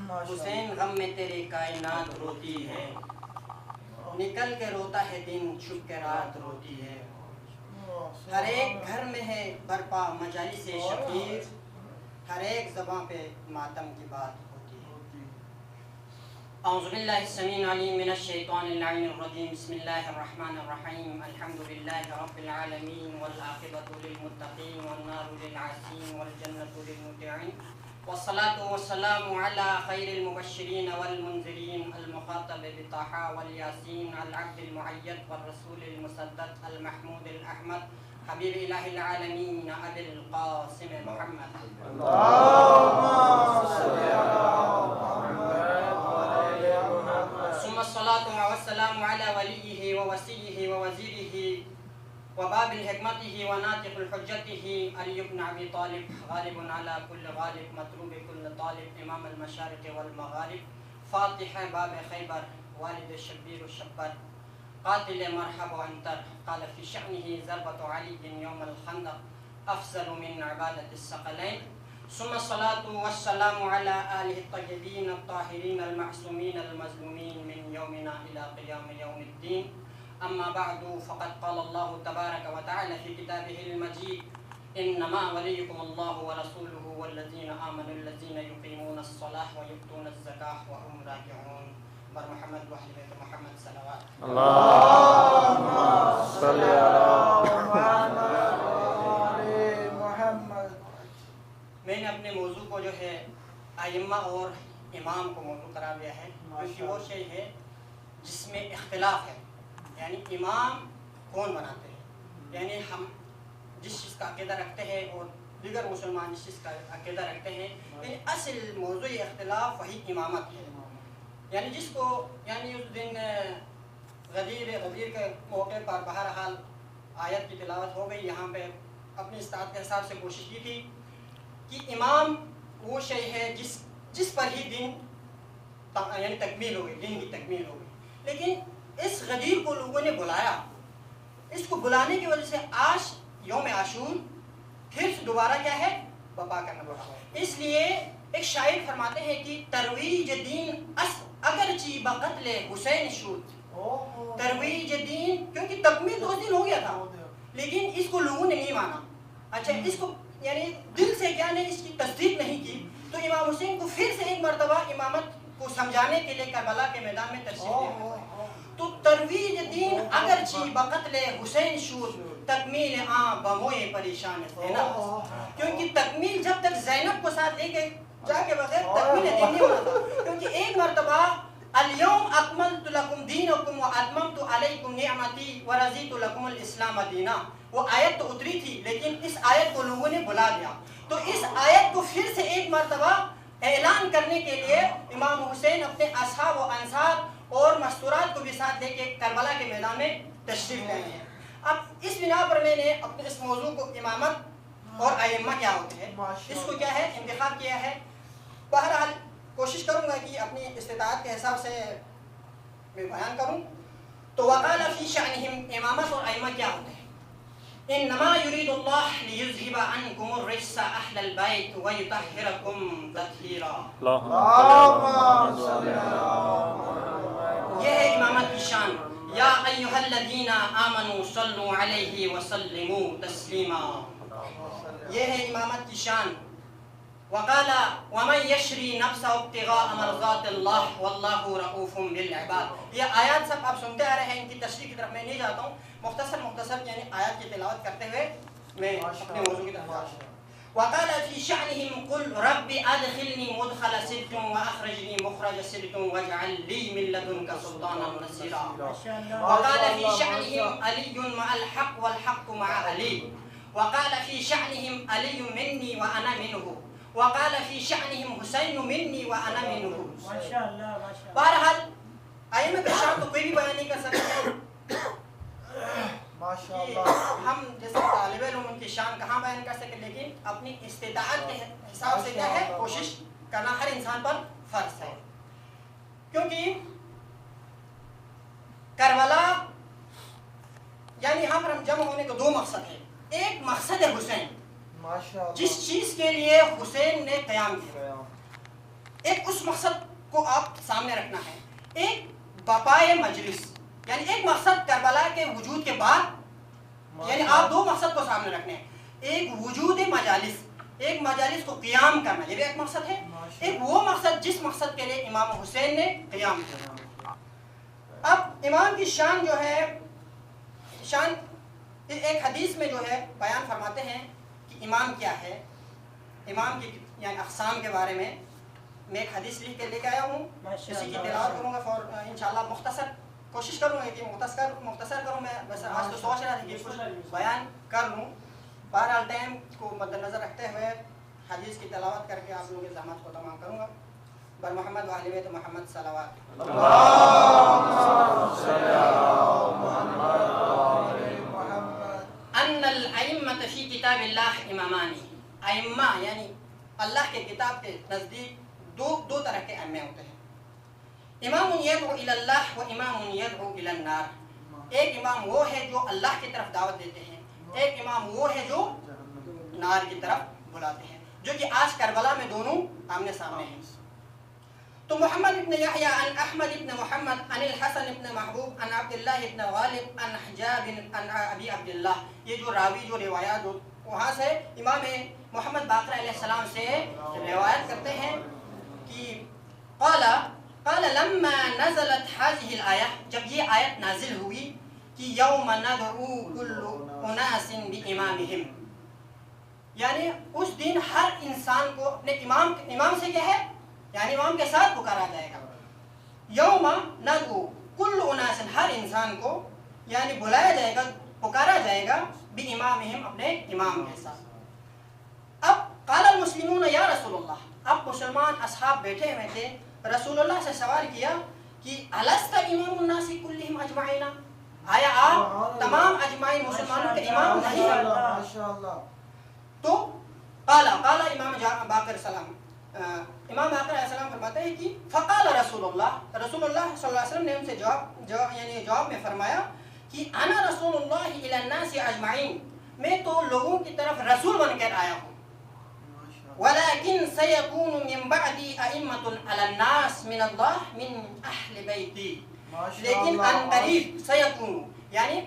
حسین غم میں تیرے کائنات روتی ہے، نکل کے روتا ہے دن چھپ کے رات روتی ہے، ہر ایک گھر میں ہے برپا مجالس شبیر، ہر ایک زباں پہ ماتم کی بات ہوتی ہے۔ اعوذ باللہ السمیع العلیم من الشیطان اللعین الرجیم، بسم اللہ الرحمن الرحیم، الحمد للہ رب العالمین والعاقبۃ للمتقین والنار للعاصین والجنۃ للمطیعین، والصلاة والسلام علی خیر المبشرین والمنذرین المخاطب بطٰہٰ والیاسین العبد المعید والرسول المصدق المحمود الاحمد حبیب الہ العالمین ابی القاسم محمد۔ ثم الصلاة والسلام علی ولیہ ووصیہ ووزیرہ وباب حکمتہ وناطق الحجتہ علی بن ابی طالب، غالب علی کل غالب مطلوب کل طالب، امام المشارق والمغارب، فاتح باب خیبر، والد الشبیر الشبر، قاتل مرحب وعنتر، قال في شأنه ضربة علي يوم الخندق أفضل من عبادة الثقلين، ثم الصلاة والسلام على آله الطيبين الطاهرين المعصومين المظلومين من يومنا إلى قيام يوم الدين، أما بعد فقد قال الله تبارك وتعالى في كتابه المجيد: إنما وليكم الله ورسوله والذين آمنوا الذين يقيمون الصلاة ويؤتون الزكاة وهم راكعون۔ بر محمد وأهل بيت محمد صلوات۔ اللهم صل على محمد۔ میں نے اپنے موضوع کو جو ہے ائمہ اور امام کو موضوع قرار دیا ہے، کیونکہ وہ شے ہے جس میں اختلاف ہے، یعنی امام کون بناتے ہیں، یعنی ہم جس چیز کا عقیدہ رکھتے ہیں اور دیگر مسلمان جس چیز کا عقیدہ رکھتے ہیں، یعنی اصل موضوع اختلاف وہی امامت ہے۔ یعنی جس کو یعنی اس دن غدیر کے موقع پر بہرحال آیت کی تلاوت ہو گئی، یہاں پہ اپنی استطاعت کے حساب سے کوشش کی تھی کہ امام وہ شے ہے جس پر ہی دین یعنی تکمیل ہو گئی، دین کی تکمیل ہو گئی۔ لیکن اس غدیر کو لوگوں نے بلایا، اس کو بلانے کی وجہ سے آج یوم عاشور پھر دوبارہ کیا ہے بپا کرنا پڑا۔ اس لیے ایک شاعر فرماتے ہیں کہ ترویج دین اگرچہ بقتل حسین شود، ترویج دین کیونکہ تکمیل تو اس دن ہو گیا تھا، لیکن اس کو لوگوں نے نہیں مانا۔ اچھا، اس کو یعنی دل سے کیا نے اس کی تصدیق نہیں کی، تو امام حسین کو پھر سے ایک مرتبہ امامت کو سمجھانے کے لیے کربلا کے میدان میں تشریف دیا۔ تو ترویج دین اگرچہ بقتل حسین شود، تکمیل بموئے پریشان زینب، کیونکہ تکمیل جب تک زینب کو ساتھ لے کے جا کے بغیر تکمیل دین نہیں ہونا تھا، کیونکہ ایک مرتبہ اليوم اکملت لکم دینکم واتممت علیکم نعمتی ورضیت لکم الاسلام دینا، وہ آیت تو اتری تھی لیکن اس آیت کو لوگوں نے بلا دیا۔ تو اس آیت کو پھر سے ایک مرتبہ اعلان کرنے کے لیے امام حسین اپنے اصحاب و انصار اور مستورات کو بھی ساتھ لے کے کربلا کے میدان میں تشریف لائے ہیں۔ اب اس بنا پر میں نے اپنے اس موضوع کو امامت اور ائمہ کیا ہوتے ہیں اس کو کیا ہے انتخاب کیا ہے۔ بہرحال کوشش کروں گا کہ اپنی استطاعت کے حساب سے میں بیان کروں۔ تو وقال فی شأنہم، امامت اور ائمہ کیا ہوتے ہیں؟ انما یرید اللہ لیذہب عنکم الرجس اہل البیت ویطہرکم تطہیرا۔ یہ ہے امامت کی شان۔ یا ایھا الذین آمنوا صلوا علیہ وسلموا تسلیما، یہ ہے امامت کی شان۔ وقال ومن یشری نفسہ ابتغاء مرضات اللہ واللہ رؤوف بالعباد۔ یہ آیات سب آپ سنتے آ رہے ہیں، ان کی تشریح کی طرف میں نہیں جاتا ہوں، مختصر یعنی آیات کی تلاوت کرتے ہوئے میں اپنے موضوع کی طرف جاتا ہوں۔ وقال فی شأنہم قل رب ادخلنی مدخل صدق واخرجنی مخرج صدق واجعل لی من لدنک سلطانا نصیرا۔ وقال فی شأنہم علی مع الحق والحق مع علی۔ وقال فی شأنہم علی منی وانا منہ۔ وقال فی شأنہم حسین منی وانا منہ۔ بہرحال ائمہ کی شان تو کوئی بھی بیان نہیں کر سکتا، ہم جیسے طالب علم ان کی شان کہاں بیان کر سکے، لیکن اپنی استطاعت کے حساب سے کیا ہے کوشش کرنا ہر انسان پر فرض ہے۔ کیونکہ کربلا یعنی یہاں پر ہم جمع ہونے کو دو مقصد ہیں۔ ایک مقصد ہے حسین، جس چیز کے لیے حسین نے قیام کیا، ایک اس مقصد کو آپ سامنے رکھنا ہے، ایک بقائے مجلس، یعنی ایک مقصد کربلا کے وجود کے بعد، یعنی آپ دو مقصد کو سامنے رکھنے ہیں، ایک وجود مجالس، ایک مجالس کو قیام کرنا، یہ بھی ایک مقصد ہے، ایک وہ مقصد جس مقصد کے لیے امام حسین نے قیام کیا۔ اب امام کی شان جو ہے، شان ایک حدیث میں جو ہے بیان فرماتے ہیں کہ امام کیا ہے، امام کی یعنی اقسام کے بارے میں ایک حدیث لکھ کے لے کے آیا ہوں، اسی کی تلاوت کروں گا انشاءاللہ، مختصر کوشش کروں گا کہ مختصر کروں، میں بس آج تو سوچ رہا تھا کہ کچھ بیان کر لوں، بہرحال ٹائم کو مد نظر رکھتے ہوئے حدیث کی تلاوت کر کے آپ لوگوں کے زحمت کو تمام کروں گا۔ بر محمد و اہل بیت محمد صلوات۔ ان الائمۃ فی کتاب اللہ امامان، ائمہ یعنی اللہ کے کتاب کے نزدیک دو طرح کے ائمہ ہوتے ہیں، امام یدعو الی اللہ و امام یدعو الی النار۔ ایک امام وہ ہے جو اللہ کی طرف دعوت دیتے ہیں، ایک امام وہ ہے جو نار کی طرف بلاتے ہیں، جو کہ آج کربلا میں دونوں آمنے سامنے ہیں۔ تو محمد ابن یحییٰ عن احمد ابن محمد عن الحسن ابن محبوب عن عبداللہ ابن غالب عن حجاب عن ابی عبداللہ، یہ جو راوی جو روایات وہاں سے امام محمد باقر علیہ السلام سے روایت کرتے ہیں کہ قال لما نزلت هذه الآیہ، جب یہ آیت نازل ہوئی کہ یوم ندعو کل اناس بامامہم، یعنی اس دن ہر انسان کو اپنے امام سے کیا ہے، یعنی امام کے ساتھ پکارا جائے گا، یوم ندعو کل اناس، ہر انسان کو یعنی بلایا جائے گا، پکارا جائے گا، بامامہم، اپنے امام کے ساتھ۔ اب قال المسلمون یا رسول اللہ، اب مسلمان اصحاب بیٹھے ہوئے تھے، رسول اللہ سے سوال کیا کہ الست امام الناس کلہم اجمعین، آیا آپ تمام اجمعین مسلمانوں کے امام نہیں ہیں؟ تو قال امام باقر سلام، امام باقر علیہ السلام فرماتے ہیں کہ فقال رسول اللہ صلی اللہ علیہ وسلم نے ان سے جواب میں فرمایا کہ انا رسول اللہ الی الناس اجمعین، میں تو لوگوں کی طرف رسول بن کر آیا ہوں، ولكن سيكون من بعدي ائمة على الناس من الله من اہل بیتی، لیکن ان قریب سیکون، یعنی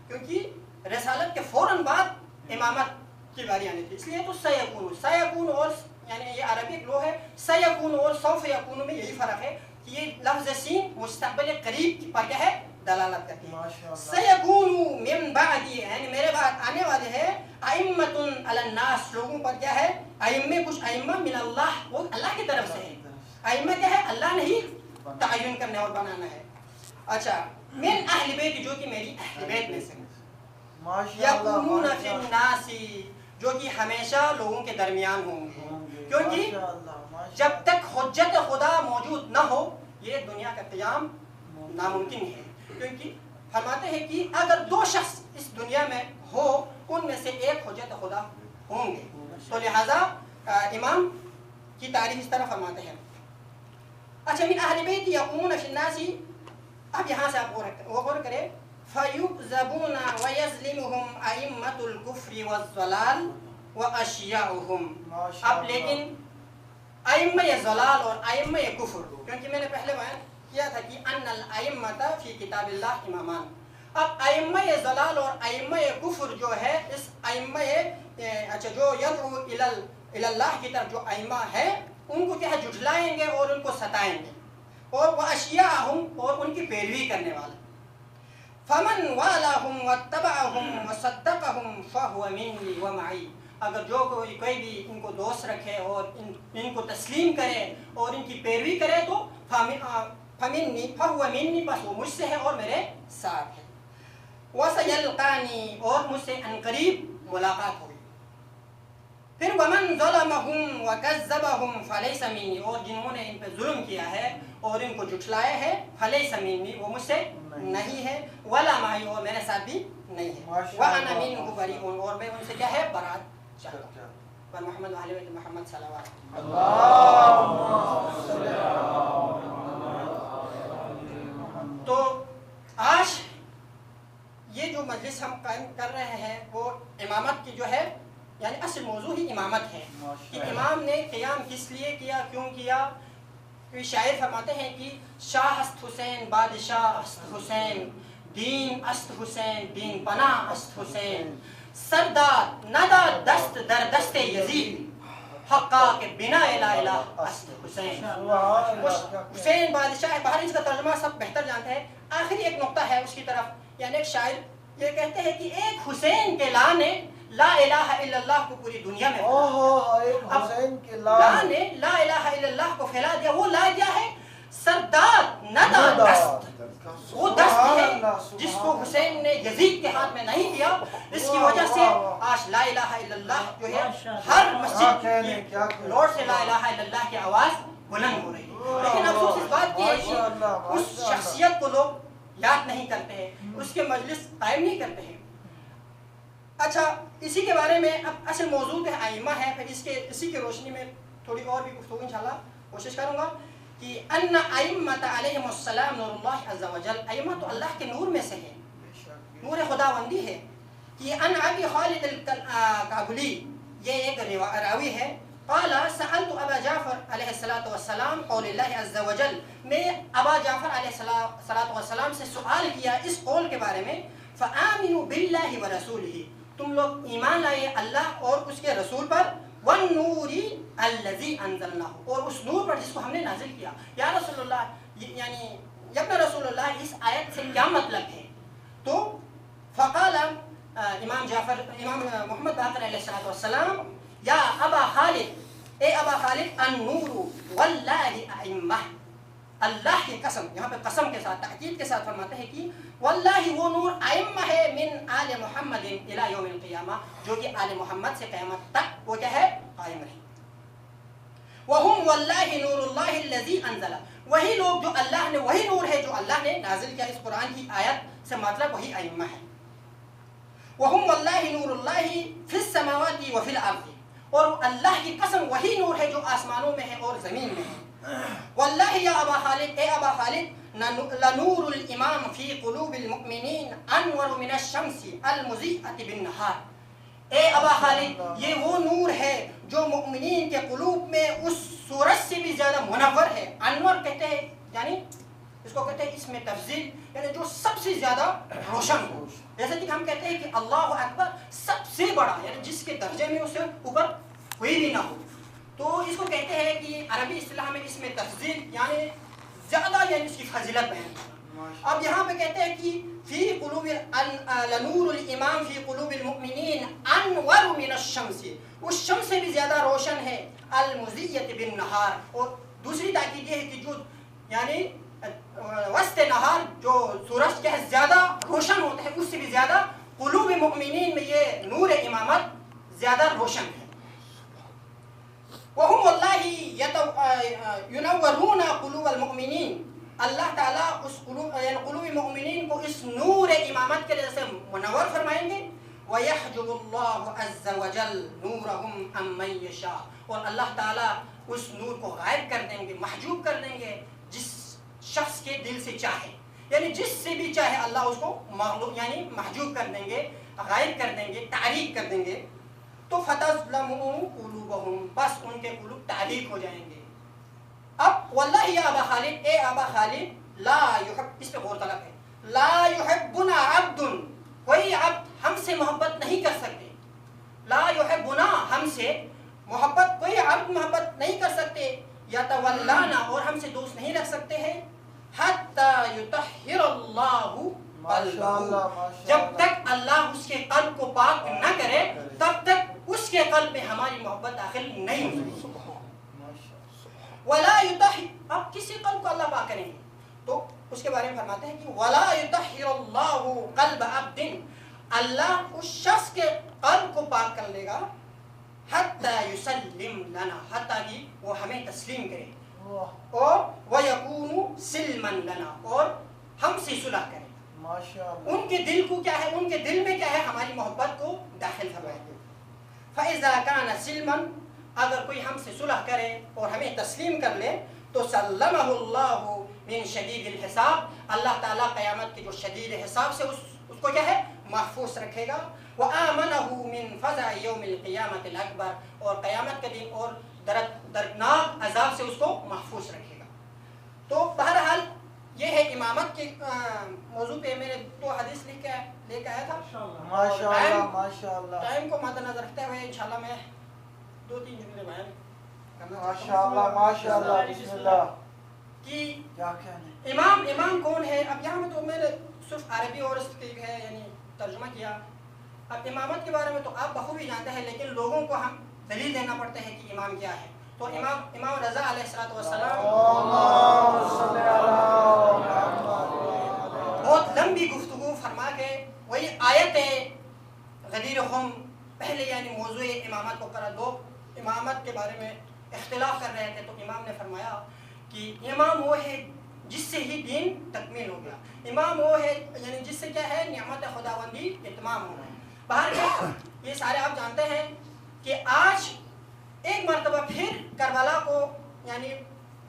کیونکہ رسالت کے فوراً بعد امامت کی باری آنی تھی، اس لیے تو سیکون اور یعنی یہ عربی لو ہے، سیکون اور سوف یکون میں یہی فرق ہے کہ یہ لفظ سین مستقبل قریب پر کیا ہے دلالت کرتی ہے۔ سیکون من بعدی، یعنی میرے بعد آنے والے ہیں ائمۃ علی الناس، لوگوں پر کیا ہے ائمہ، کچھ ائمہ من اللہ، وہ اللہ کی طرف سے ہے، ائمہ کیا ہے اللہ نے ہی تعین کرنا اور بنانا ہے۔ اچھا، من اہل بیت، جو کہ میری اہل بیت میں سے، یقومون فی الناس، جو کہ ہمیشہ لوگوں کے درمیان ہوں گے، کیونکہ جب تک حجت خدا موجود نہ ہو یہ دنیا کا قیام ناممکن ہے، کیونکہ فرماتے ہیں کہ اگر دو شخص اس دنیا میں ہو ان میں سے ایک حجت خدا ہوں گے، تو لہذا امام کی تعریف اس طرح فرماتے ہیں۔ اچھا، من اہل بیت یقومون فی الناس، اب یہاں سے آپ غور کریں، فیکذبون ویظلمہم ائمۃ الکفر والضلال واشیاؤہم، اب لیکن ائمہ ضلال اور ائمہ کفر، کیونکہ میں نے پہلے بیان کیا تھا کہ ان الائمۃ فی کتاب اللہ امامان، اب ائمہ ضلال اور ائمہ کفر جو ہے، اس ائمہ اچھا جو یدعو الی اللہ کی طرف جو ائمہ ہے ان کو کیا ہے جھٹلائیں گے اور ان کو ستائیں گے، اور وہ اشیاءہم، اور ان کی پیروی کرنے والے، فمن والاہم واتبعہم وصدقہم فہو منی ومعی، اگر جو کوئی بھی ان کو دوست رکھے اور ان کو تسلیم کرے اور ان کی پیروی کرے تو فمنی فہو منی، بس وہ مجھ سے ہے اور میرے ساتھ ہے، وسیلقانی، اور مجھ سے عنقریب ملاقات ہوگی۔ پھر ومن ظلمہم وکذبہم فلیس منی، اور جنہوں نے ان پہ ظلم کیا ہے اور ان کو جھٹلایا ہے، فلیس منی، وہ مجھ سے نہیں ہے، ولا معی، اور میرے ساتھ بھی نہیں ہے، وانا منہ بریء، اور میں ان سے کیا ہے برات چاہتا ہوں۔ پر محمد و اہل بیت محمد صلوات تو آج یہ جو مجلس ہم قائم کر رہے ہیں وہ امامت کی جو ہے یعنی اصل موضوع ہی امامت ہے، کہ امام نے قیام کس لیے کیا، کیوں کیا، شاعر فرماتے ہیں کہ شاہ است حسین بادشاہ است حسین دین است حسین دین پناہ است حسین سرداد ندا دست در دست یزید حقا کے بنا الہ الہ است حسین. حسین بادشاہ ہے. باہر اس کا ترجمہ سب بہتر جانتے ہیں. آخری ایک نقطہ ہے اس کی طرف، یعنی ایک شاعر یہ کہتے ہیں کہ ایک حسین کے لا نے لا الہ الا اللہ کو پوری دنیا میں حسین کے لا نے لا الہ الا اللہ کو پھیلا دیا. وہ لا کیا ہے؟ سرداد ندا دست. وہ دست ہے جس کو حسین نے یزید کے ہاتھ میں نہیں دیا. اس کی وجہ سے آج لا الہ الا اللہ جو ہے ہر مسجد کی لوٹ سے لا الہ الا اللہ کی آواز بلند ہو رہی ہے. لیکن افسوس اس بات کی ہے کہ اس شخصیت کو لوگ یاد نہیں کرتے ہیں، اس کے مجلس قائم نہیں کرتے ہیں. اچھا، اسی کے بارے میں اب اصل موضوع ہے ائمہ ہے. پھر اسی کی روشنی میں تھوڑی اور بھی گفتگو انشاءاللہ کوشش کروں گا کہ ان ائمۃ علیہم السلام نور اللہ عز وجل. ائمہ تو اللہ کے نور میں سے ہے، نور خداوندی ہے. کہ ان ابی خالد الکابلی، یہ ایک راوی ہے، قال سألت ابا جعفر علیہ الصلوۃ والسلام قول اللہ عز وجل. میں ابا جعفر علیہ الصلوۃ والسلام سے سوال کیا اس قول کے بارے میں، فآمنوا باللہ ورسولہ، تم لوگ ایمان لائے اللہ اور اس کے رسول پر، والنور الذی انزلناہ، اور اس نور پر جس کو ہم نے نازل کیا. یا رسول اللہ، یعنی ابن رسول اللہ اس آیت سے کیا مطلب ہے؟ تو فقال امام محمد باقر علیہ الصلوۃ والسلام، یا ابا خالد، اے ابا خالد، النور واللہ ائمہ، اللہ کی قسم، یہاں پہ قسم کے ساتھ تاکید کے ساتھ فرماتے ہیں کہ واللہ وہ نور ائمہ ہے من آل محمد الی یوم القیامہ، جو کہ آل محمد سے قیامت تک وہ کیا ہے؟ قائم رہے. وہم واللہ نور اللہ الذی انزل، وہی لوگ جو اللہ نے، وہی نور ہے جو اللہ نے نازل کیا. اس قرآن کی آیت سے مطلب وہی ائمہ ہے. وہم واللہ نور اللہ فی السماوات وفی الارض، اور اللہ کی قسم وہی نور ہے جو آسمانوں میں ہے اور زمین میں ہے. واللہ یا ابا خالد، اے ابا خالد، لنور الامام فی قلوب المؤمنین انور من الشمس المضیئۃ بالنہار. اے ابا خالد، یہ وہ نور ہے جو مؤمنین کے قلوب میں اس سورج سے بھی زیادہ منور ہے. انور کہتے ہیں، یعنی اس کو کہتے ہیں اس میں تفضیل، یعنی جو سب سے زیادہ روشن ہو. جیسے کہ ہم کہتے ہیں کہ اللہ اکبر سب سے بڑا، یعنی جس کے درجے میں اس سے اوپر کوئی بھی نہ ہو. تو اس کو کہتے ہیں کہ عربی اصطلاح میں اس میں تفضیل یعنی زیادہ، یعنی اس کی فضیلت بیان کرنا. اب یہاں پہ کہتے ہیں کہ فی قلوب لنور الامام فی قلوب المؤمنین انور من الشمس، اس شمس سے بھی زیادہ روشن ہے، المضیۃ بالنہار. اور دوسری تاکید یہ ہے کہ جو یعنی وسط نہار جو سورج کے زیادہ روشن ہوتا ہے اس سے بھی زیادہ قلوب مؤمنین میں یہ نور امامت زیادہ روشن ہے. وہم واللہ ینورون قلوب المؤمنین، اللہ تعالیٰ اس قلوب مؤمنین کو اس نور امامت کے لئے سے منور فرمائیں گے. وَيَحْجُبُ اللَّهُ عَزَّ وَجَلْ نُورَهُمْ عَمَّن يَشَاءُ، اور اللہ تعالیٰ اس نور کو غائب کر دیں گے، محجوب کر دیں گے جس شخص کے دل سے چاہے، یعنی جس سے بھی چاہے اللہ اس کو مغلوب یعنی محجوب کر دیں گے، غائب کر دیں گے، تعریق کر دیں گے. تو فَتَظْلَمُوا قُلُوبَهُمْ، بس ان کے قلوب تعریق ہو جائیں گے. اب واللہ یا ابا خالد، اے ابا خالد، لا یحب، اس پہ غور طلب ہے، لا یحبنا عبد، کوئی عبد ہم سے محبت نہیں کر سکتے. لا یحبنا، ہم سے محبت، کوئی عبد محبت نہیں کر سکتے. یتولانا، اور ہم سے دوست نہیں رکھ سکتے ہیں. حتی یطہر اللہ قلبہ، جب تک اللہ اس کے قلب کو پاک نہ کرے تب تک اس کے قلب میں ہماری محبت داخل نہیں ہو سکتی. ولا یطہر، اب کسی قلب کو اللہ پاک کریں گے تو اس کے بارے میں فرماتے ہیں کہ ولا یطہر اللہ قلب عبد، اللہ اس شخص کے قلب کو پاک کر لے گا. حتی یسلم لنا، حتیٰ کہ وہ ہمیں تسلیم کرے، اور وَيَكُونُ سِلْمًا لَنَا، اور ہم سے صلح کرے. ان کے دل کو کیا ہے، ان کے دل میں کیا ہے، ہماری محبت کو داخل فرمائے. فَإِذَا كَانَ سِلْمًا، اگر کوئی ہم سے صلح کرے اور ہمیں تسلیم کر لے تو سلمہ اللہ من شدید الحساب، اللہ تعالیٰ قیامت کے جو شدید حساب سے اس کو کیا ہے محفوظ رکھے گا. وَآمَنَهُ مِنْ فَزَعِ يَوْمِ الْقِيَامَةِ الْأَكْبَرِ، اور قیامت کے دن اور دردناک عذاب سے اس کو محفوظ رکھے گا. تو بہرحال یہ ہے امامت کے موضوع پہ میں نے 2 حدیث لے کے آیا تھا. ماشاءاللہ ٹائم کو مد نظر رکھتے ہوئے انشاءاللہ میں 2-3 جملے بیان کرنا ماشاءاللہ بسم اللہ. کہ کیا کہنے امام کون ہے. اب یہاں میں تو میں نے صرف عربی اور اس کی ہے یعنی ترجمہ کیا. اب امامت کے بارے میں تو آپ بخوبی جانتے ہیں، لیکن لوگوں کو ہم دلیل دینا پڑتا ہے کہ امام کیا ہے. تو امام رضا علیہ السلام بہت لمبی گفتگو فرما کے وہی آیت غدیر خم پہلے یعنی موضوع امامت کو کرا. دو امامت کے بارے میں اختلاف کر رہے تھے تو امام نے فرمایا کہ امام وہ ہے جس سے ہی دین تکمیل ہو گیا. امام وہ ہے یعنی جس سے کیا ہے نعمت خداوندی اتمام ہو گیا. باہر یہ سارے آپ جانتے ہیں کہ آج ایک مرتبہ پھر کربلا کو یعنی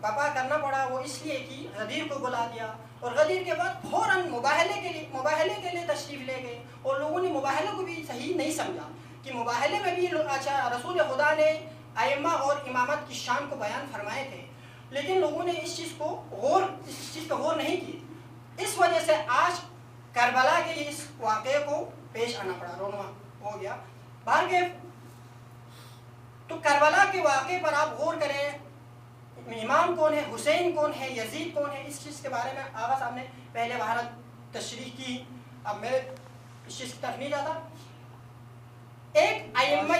بپا کرنا پڑا. وہ اس لیے کہ غدیر کو بلا دیا اور غدیر کے بعد فوراً مباہلے کے لیے تشریف لے گئے. اور لوگوں نے مباہلے کو بھی صحیح نہیں سمجھا کہ مباہلے میں بھی اچھا رسول خدا نے ائمہ اور امامت کی شان کو بیان فرمائے تھے، لیکن لوگوں نے اس چیز پہ غور نہیں کی. اس وجہ سے آج کربلا کے اس واقعے کو پیش آنا پڑا، رونما ہو گیا. باہر کے تو کربلا کے واقعے پر آپ غور کریں. امام کون ہے، حسین کون ہے، یزید کون ہے، اس چیز کے بارے میں آغا صاحب نے پہلے باہر تشریح کی. اب میں اس چیز کی طرف نہیں جاتا. ایک ائمہ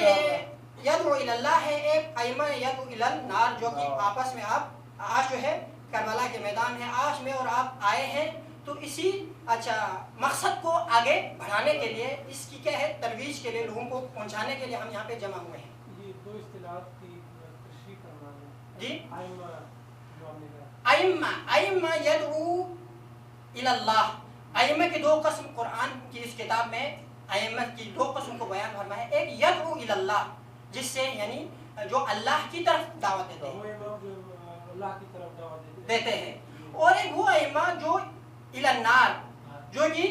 یدعو الی اللہ ہے، ایک ائمہ یدعو الی النار، جو کہ آپس میں آپ آج جو ہے کربلا کے میدان ہے، آج میں اور آپ آئے ہیں تو اسی مقصد کو آگے بڑھانے کے لیے، اس کی کیا ہے ترویج کے لیے، لوگوں کو پہنچانے کے لیے ہم یہاں پہ جمع ہوئے ہیں. یہ 2 اصطلاحات کی تشریح کرنا ہے. جی ائمہ ائمہ یدعو الی اللہ. ائمہ کی 2 قسم قرآن کی اس کتاب میں ائمہ کی 2 قسم کو بیان فرمایا ہے. ایک یدعو الی اللہ جس سے یعنی جو اللہ کی طرف دعوت دیتے ہیں، اللہ کی طرف دعوت دیتے ہیں. اور ایک وہ ائمہ جو الی النار، جو کہ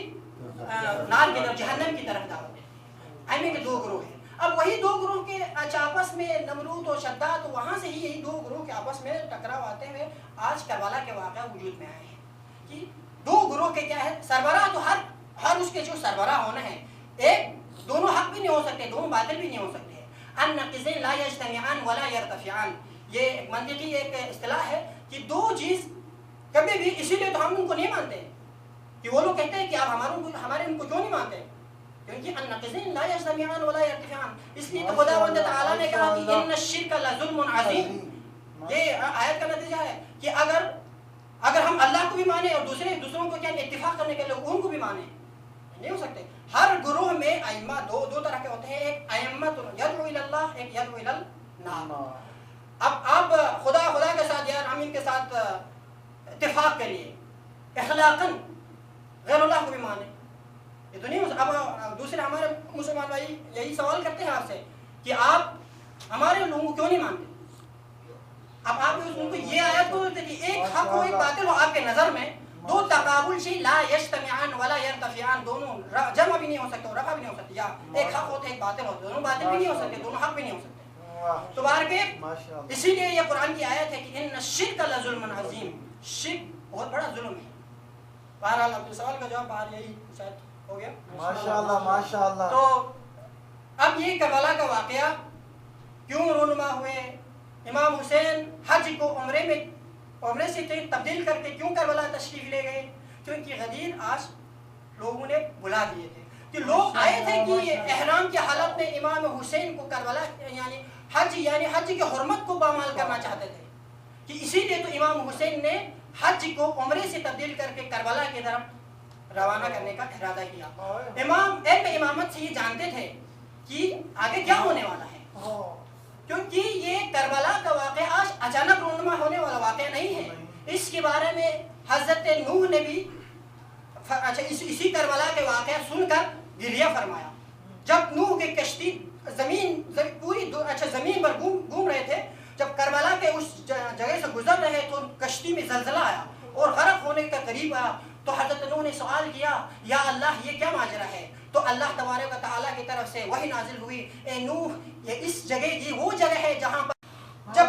نار کی طرف جہنم کی طرف دعوت دیتے ہیں. ائمہ کے 2 گروہ ہیں. اب وہی 2 گروہ کے آپس میں نمرود و شداد، وہاں سے ہی یہی 2 گروہ کے آپس میں ٹکراؤ آتے ہوئے آج کربلا کے واقعہ وجود میں آئے ہیں کہ 2 گروہ کے کیا ہے سربراہ. تو ہر اس کے جو سربراہ ہونا ہے، ایک دونوں حق بھی نہیں ہو سکتے، دونوں باطل بھی نہیں ہو سکتے. النقیضین لا یجتمعان ولا یرتفعان، یہ ایک منطقی ایک اصطلاح ہے کہ 2 چیز کبھی بھی، اسی لیے تو ہم ان کو نہیں مانتے کہ وہ لوگ کہتے ہیں کہ آپ ہمارے ان کو کیوں نہیں مانتے، کیونکہ النقیضین لا یجتمعان ولا یرتفعان. اس لیے تو خداوند تعالیٰ نے کہا کہ ان الشرک لظلم عظیم. یہ آیت کا نتیجہ ہے کہ اگر ہم اللہ کو بھی مانیں اور دوسروں کو کیا اتفاق کرنے کے لیے ان کو بھی مانیں، نہیں ہو سکتے. ہر گروہ میں ائمہ دو طرح کے ہوتے ہیں، ایک ائمہ یدعو الی اللہ، ایک یدعو الی النار. اب آپ خدا کے ساتھ یا ہم ان کے ساتھ اتفاق کے لیے اخلاقاً غیر اللہ کو بھی مانیں، یہ تو نہیں ہو سکتا. اب دوسرے ہمارے مسلمان بھائی یہی سوال کرتے ہیں آپ سے کہ آپ ہمارے لوگوں کو کیوں نہیں مانتے. اب آپ ان کو یہ آیت بولتے کہ ایک حق ہو ایک باطل ہو، آپ کے نظر میں 2 تقابل شی لا یجتمعان ولا یرتفعان، دونوں جمع بھی نہیں ہو سکتے اور رفع بھی نہیں ہو سکتے. یا ایک حق ہوتے ایک باطل ہوتے، دونوں باطل بھی نہیں ہو سکتے، دونوں حق بھی نہیں ہو سکتے. تو باہر کے اسی لیے یہ قرآن کی آیت ہے کہ ان الشرک لظلم عظیم، شرک بہت بڑا ظلم ہے. بہرحال آپ کے سوال کا جواب باہر یہی شاید ہو گیا. ماشاءاللہ. تو اب یہ کربلا کا واقعہ کیوں رونما ہوئے، امام حسین حج کو عمرے سے تبدیل کر کے کیوں کربلا تشریف لے گئے، کیونکہ غدیر آج لوگوں نے بلا دیے تھے کہ لوگ آئے تھے کہ احرام کی حالت میں امام حسین کو کربلا یعنی حج کی حرمت کو پامال کرنا چاہتے تھے کہ اسی لیے تو امام حسین نے حج کو عمرے سے تبدیل کر کے کربلا کی طرف روانہ کرنے کا ارادہ کیا. امامت سے یہ جانتے تھے کہ آگے کیا ہونے والا ہے، کیونکہ یہ کربلا کا واقعہ آج اچانک رونما ہونے والا واقعہ نہیں ہے. اس کے بارے میں حضرت نوح نے بھی اسی کربلا کے واقعہ سن کر گریہ فرمایا. جب نوح کی کشتی پوری زمین پر گھوم رہے تھے، جب کربلا کے اس جگہ سے گزر رہے تو کشتی میں زلزلہ آیا اور غرق ہونے کا قریب آیا. تو حضرت نوح نے سوال کیا، یا اللہ یہ کیا ماجرا ہے. تو اللہ تبارک و تعالیٰ کی طرف سے وحی نازل ہوئی، اے نوح یہ اس جگہ یہ وہ جگہ ہے جہاں پر جب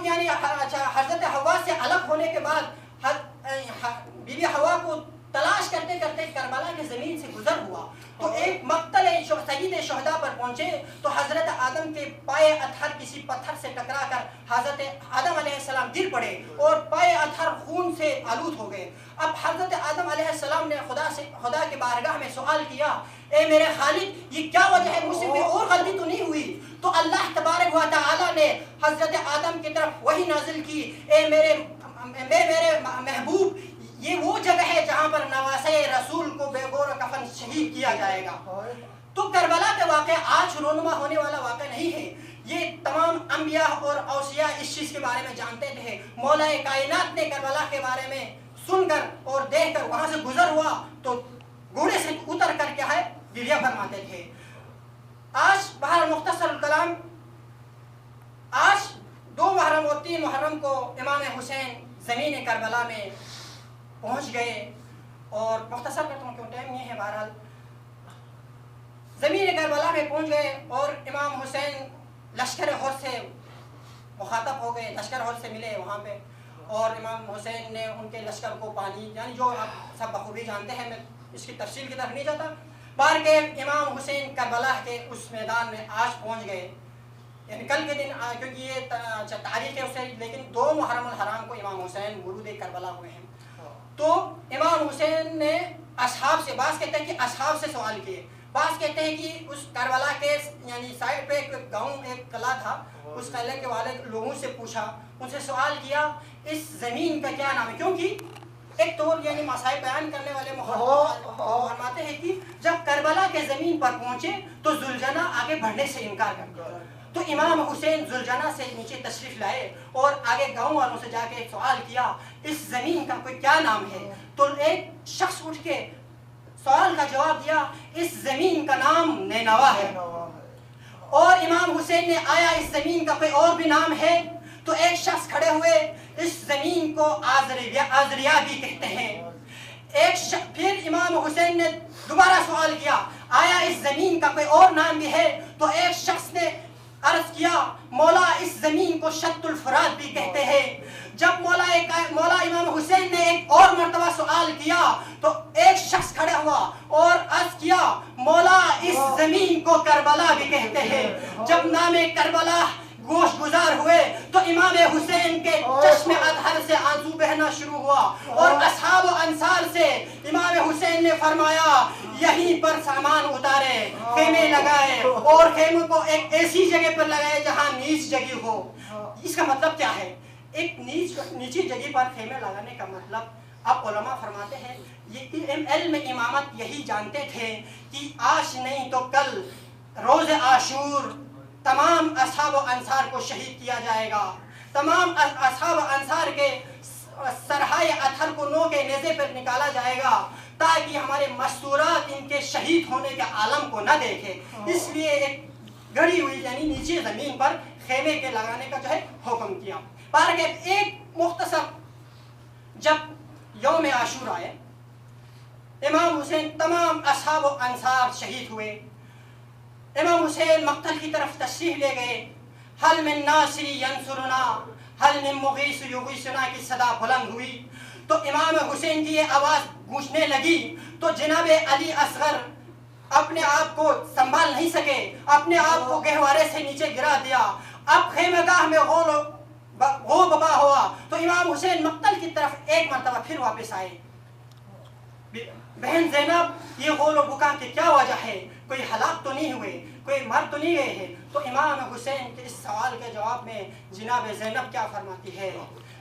یعنی حضرت حوا سے الگ ہونے کے بعد بی بی حوا کو تلاش کرتے کرتے کربلا کی زمین سے گزر ہوا تو ایک مقتل سید شہداء پر پہنچے تو حضرت آدم کے پائے اطہر کسی پتھر سے ٹکرا کر حضرت آدم علیہ السلام گر پڑے اور پائے اطہر خون سے آلود ہو گئے. اب حضرت آدم علیہ السلام نے خدا کے بارگاہ میں سوال کیا, اے میرے خالق یہ کیا وجہ ہے, مجھ سے کوئی اور غلطی تو نہیں ہوئی؟ تو اللہ تبارک و تعالی نے حضرت آدم کی طرف وحی نازل کی, اے میرے محبوب یہ وہ جگہ ہے جہاں پر نواسے رسول کو بے گور و کفن شہید کیا جائے گا. تو کربلا کا واقعہ آج رونما ہونے والا واقعہ نہیں ہے, یہ تمام انبیاء اور اوصیاء اس چیز کے بارے میں جانتے تھے. مولا کائنات نے کربلا کے بارے میں سن کر اور دیکھ کر وہاں سے گزر ہوا تو گھوڑے سے اتر کر کیا ہے گریہ فرماتے تھے. آج بہر مختصر الکلام آج 2 محرم اور 3 محرم کو امام حسین زمین کربلا میں پہنچ گئے. اور مختصر کرتا ہوں کیوں ٹائم یہ ہے, بہرحال زمین کربلا میں پہنچ گئے اور امام حسین لشکر غور سے مخاطب ہو گئے, لشکر غور سے ملے وہاں پہ, اور امام حسین نے ان کے لشکر کو پانی, یعنی جو آپ سب بخوبی جانتے ہیں, میں اس کی تفصیل کی طرف نہیں جاتا. بار کے امام حسین کربلا کے اس میدان میں آج پہنچ گئے, یعنی کل کے دن, کیونکہ یہ تاریخ ہے اس سے, لیکن 2 محرم الحرام کو امام حسین ورود کربلا ہوئے ہیں. تو امام حسین نے اصحاب سے, بعض کہتے ہیں کہ اصحاب سے سوال کیے, بعض کہتے ہیں کہ اس کربلا کے یعنی سائڈ پہ ایک گاؤں ایک قلعہ تھا, اس قلعے کے والے لوگوں سے پوچھا, ان سے سوال کیا اس زمین کا کیا نام ہے, کیونکہ ایک تو یعنی مسائل بیان کرنے والے فرماتے ہیں کہ جب کربلا کے زمین پر پہنچے تو زلجنا آگے بڑھنے سے انکار کر دیا. تو امام حسین زلجنا سے نیچے تشریف لائے اور آگے گاؤں والوں سے جا کے سوال کیا اس زمین کا کوئی کیا نام ہے. تو ایک شخص اٹھ کے سوال کا جواب دیا اس زمین کا نام نینوا ہے. اور امام حسین نے آیا اس زمین کا کوئی اور بھی نام ہے؟ تو ایک شخص کھڑے ہوئے, اس زمین کو آزریا بھی کہتے ہیں. پھر امام حسین نے دوبارہ سوال کیا آیا اس زمین کا کوئی اور نام بھی ہے؟ تو ایک شخص نے عرض کیا مولا اس زمین کو شط الفرات بھی کہتے ہیں. جب مولا امام حسین نے ایک اور مرتبہ سوال کیا تو ایک شخص کھڑا ہوا اور عرض کیا مولا اس زمین کو کربلا بھی کہتے ہیں. جب نام کربلا گوش گزار ہوئے تو امام حسین کے چشم اطہر سے آنسو بہنا شروع ہوا, اور اصحاب و انصار سے امام حسین نے فرمایا یہیں پر سامان اتارے, خیمے لگائے اور خیموں کو ایک ایسی جگہ پر لگائے جہاں نیچ جگہ ہو. اس کا مطلب کیا ہے؟ ایک نیچی جگہ پر خیمے لگانے کا مطلب, اب علماء فرماتے ہیں یہ علم امامت یہی جانتے تھے کہ آج نہیں تو کل روز عاشور تمام اصحاب و انصار کو شہید کیا جائے گا. تمام اصحاب و انصار کے سرحائے اطہر کو نو کے نیزے پر نکالا جائے گا تاکہ ہمارے مستورات ان کے شہید ہونے کے عالم کو نہ دیکھے. اس لیے ایک گڑی ہوئی یعنی نیچے زمین پر خیمے کے لگانے کا جو ہے حکم کیا. ایک مختصر, جب یوم عاشور آئے امام حسین تمام اصحاب و انصار شہید ہوئے. امام حسین مقتل کی طرف تشریف لے گئے. حل من ناصری ینصرنا حل من مغیث یغیثنا کی صدا بلند ہوئی تو امام حسین کی یہ آواز گونجنے لگی تو جناب علی اصغر اپنے آپ کو سنبھال نہیں سکے, اپنے آپ کو گہوارے سے نیچے گرا دیا. اب خیمہ گاہ میں غو ببا ہوا تو امام حسین مقتل کی طرف ایک مرتبہ پھر واپس آئے. بہن زینب یہ غول و بکا کی کیا وجہ ہے؟ کوئی ہلاک تو نہیں ہوئے, کوئی مر تو نہیں گئے ہیں؟ تو امام حسین کے اس سوال کے جواب میں جناب زینب کیا فرماتی ہے,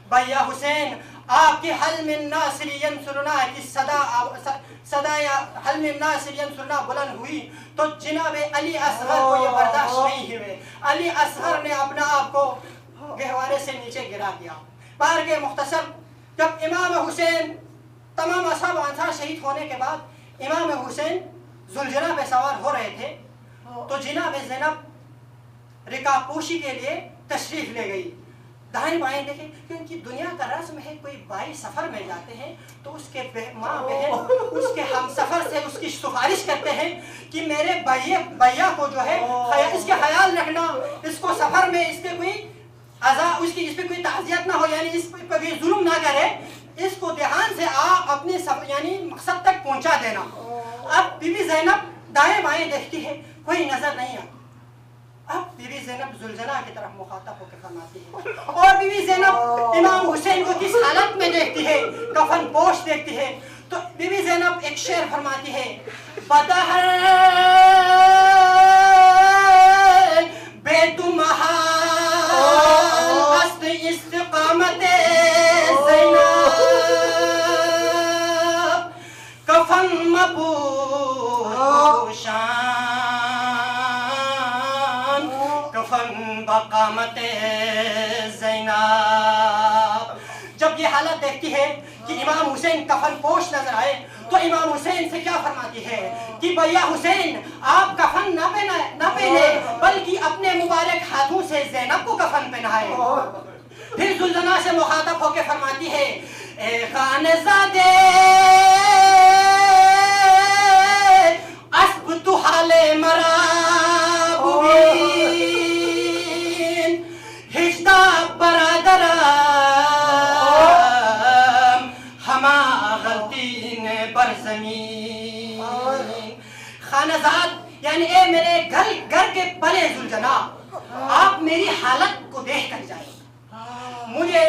بھیا حسین آپ کی حل من ناصر ینصرنا کی صدا حل من ناصر ینصرنا بلند ہوئی تو جناب علی اصغر کو یہ برداشت نہیں ہوئے. علی اصغر نے اپنا آپ کو گہوارے سے نیچے گرا دیا. بار کے مختصر, جب امام حسین تمام اصحاب و انصار شہید ہونے کے بعد امام حسین زلجنا پہ سوار ہو رہے تھے تو جناب زینب رکاب پوشی کے لیے تشریف لے گئی. دائیں بائیں دیکھیں کیونکہ دنیا کا رسم ہے, کوئی بھائی سفر میں جاتے ہیں تو اس کے ماں بہن اس کے ہم سفر سے اس کی سفارش کرتے ہیں کہ میرے بھیا کو جو ہے اس کے خیال رکھنا, اس کو سفر میں اس کے کوئی اس پہ کوئی تعزیت نہ ہو, یعنی اس پہ کوئی ظلم نہ کرے. اس کو دھیان سے آپ اپنے یعنی مقصد تک پہنچا دینا. اب بی بی زینب دائیں بائیں دیکھتی ہے, کوئی نظر نہیں آتا. اب بی بی زینب زلزلہ کی طرف مخاطب ہو کے فرماتی ہے, اور بی بی زینب امام حسین کو کس حالت میں دیکھتی ہے, کفن پوش دیکھتی ہے. تو بی بی زینب ایک شعر فرماتی ہے, بدہر بے تمہار است استقامت زینب, کفن مبوشان کفن بقامت زینب. جب یہ حالت دیکھتی ہے کہ امام حسین کفن پوش نظر آئے تو امام حسین سے کیا فرماتی ہے کہ بھیا حسین آپ کفن نہ پہنے بلکہ اپنے مبارک ہاتھوں سے زینب کو کفن پہنائے. پھر زلزلہ سے مخاطب ہو کے فرماتی ہے, اے خانزادے اسب تو حال مرا ببین ہجدہ برادرم ہما غلطین بر زمین. خانزاد یعنی اے میرے گھر کے بڑے ذوالجناب, آپ میری حالت کو دیکھ کر جائیں. مجھے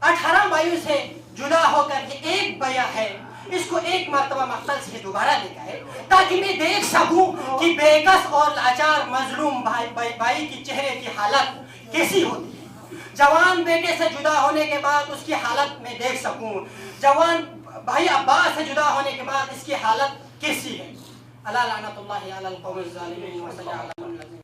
18 بھائیوں سے جدا ہو کر کے ایک بھیا ہے, اس کو ایک مرتبہ مقتل سے دوبارہ لے گئے تاکہ میں دیکھ سکوں کہ بے کس اور لاچار مظلوم بھائی کی چہرے کی حالت کیسی ہوتی ہے. جوان بیٹے سے جدا ہونے کے بعد اس کی حالت میں دیکھ سکوں, جوان بھائی عباس سے جدا ہونے کے بعد اس کی حالت کیسی ہے. اللہ لعنت اللہ علی القوم الظالمین و صلی اللہ علیہ وسلم.